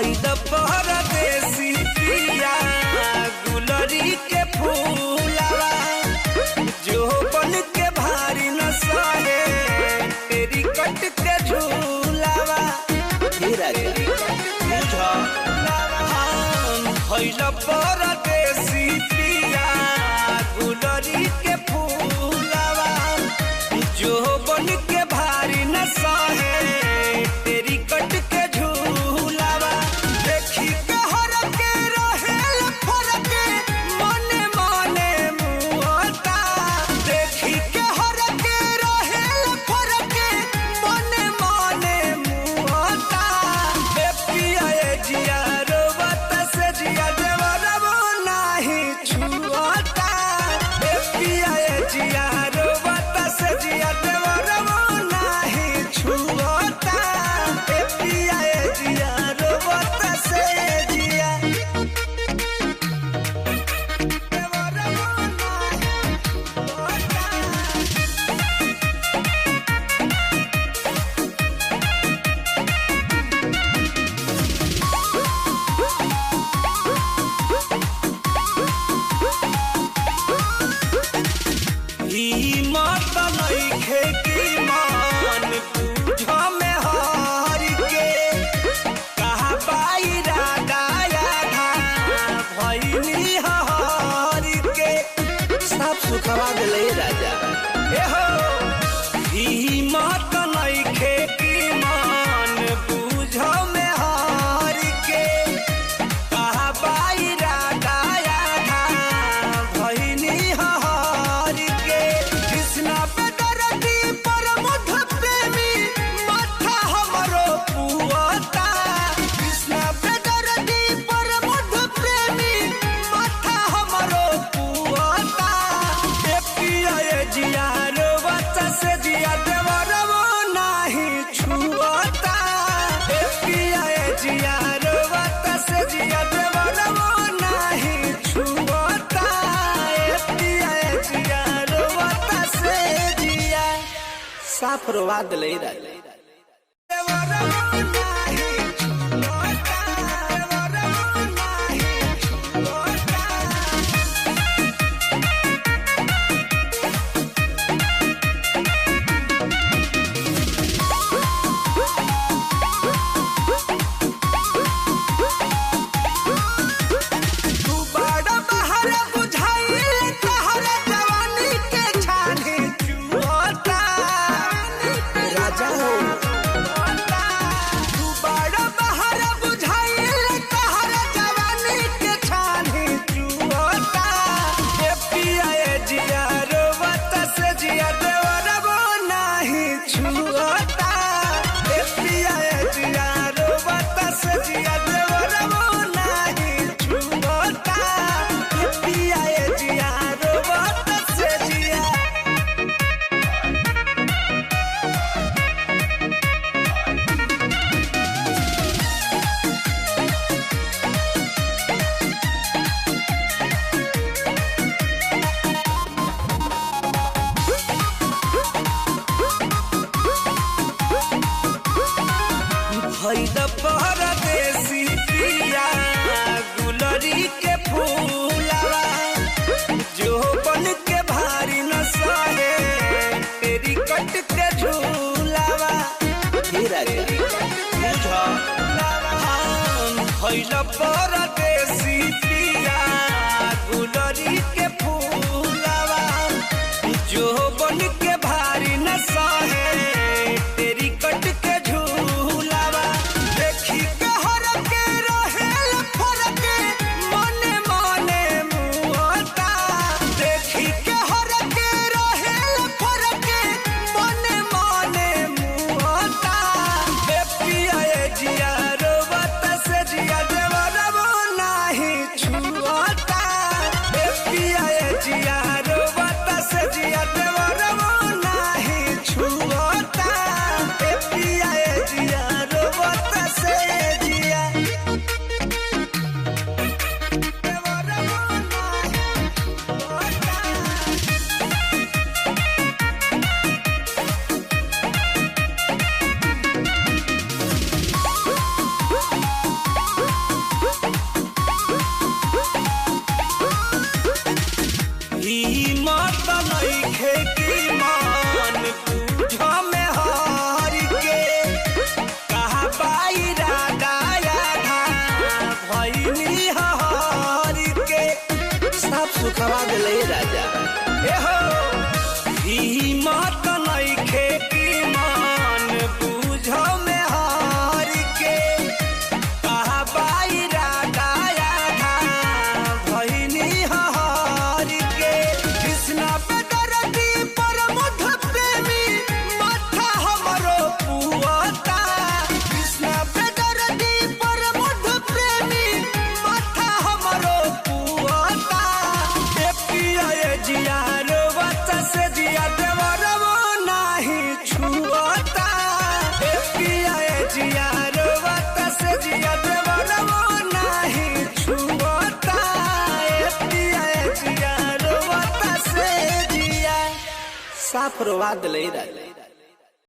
भइल परदेसी पिया गुलरी के फूलवा जो बन के भारी न सहे तेरी कट के झूलावा भइल परदेसी पिया गुलरी के फूलवा जो बन के भारी न सहे तेरी कट के झूलावा देखी के हर के रहेल फरके मने मने मुआता देखी के हर के रहेल फरके मने मने मुआता ए पिया ए जिया रोवत से जिया देवरबो नाही छुआता ए पिया ए जिया रोवत से जिया देवरबो नाही छुआता ए पिया ए जिया रोवत से जिया देवरबो नाही हिम्मत नइखे कि मान बुझ में हार के कहा बाईरा गाया था भइनी हार के सब सुखवा गेले राजा ए हो हिम्मत नइखे कि मान बुझ में हार के कहा बाईरा गाया था भइनी हार के कृष्णा पे दरदी पर मुध प्रेमी माथा हमरो पुआता कृष्णा पे दरदी पर मुध प्रेमी माथा हमरो पुआता ए पिया ए जिया रोवत से जिया देवरबो नाही छुआता ए पिया ए जिया रोवत से जिया देवरबो नाही छुआता ए पिया ए जिया रोवत से जिया साफ रोवा दिले राजा तू बड़ा बहार बुझाइल तहर जवानी के छाने चुआता राजा हो तू बड़ा बहार बुझाइल तहर जवानी के छाने चुआता ए पिया ए जिया रोवत से जिया देवरबो नाही छुआता ए पिया ए जिया रोवत से जिया देवरबो नाही छुआता ए पिया ए जिया रोवत से जिया भइल परदेसी पिया गुलरी के फूलवा जो बन के भारी न सहे तेरी कट के झूलावा भइल परदेसी पिया गुलरी के फूलवा जो बन के भारी न सहे तेरी कट के झूलावा देखी के हर के रहेल फरके मने मने मुआता देखी के हर के रहेल फरके मने मने मुआता ए पिया ए जिया रोवत से जिया देवरबो नाही छुआता ए पिया दुखवा दिले राजा। ए हो हिम्मत नइखे की मान बुझो में हार के कहबाई रागाया था भइनी हार के कृष्णा पे दरदी पर मुठ प्रेमी माथा हमरो पुआता कृष्णा पे दरदी पर मुठ प्रेमी माथा हमरो पुआता ए पिया ए जिया रोवत से जिया देवरवो नाही छुआता ए पिया ए जिया रोवत से जिया देवरवो नाही छुआता ए पिया ए जिया रोवत से जिया साफ रोवा दिले राजा।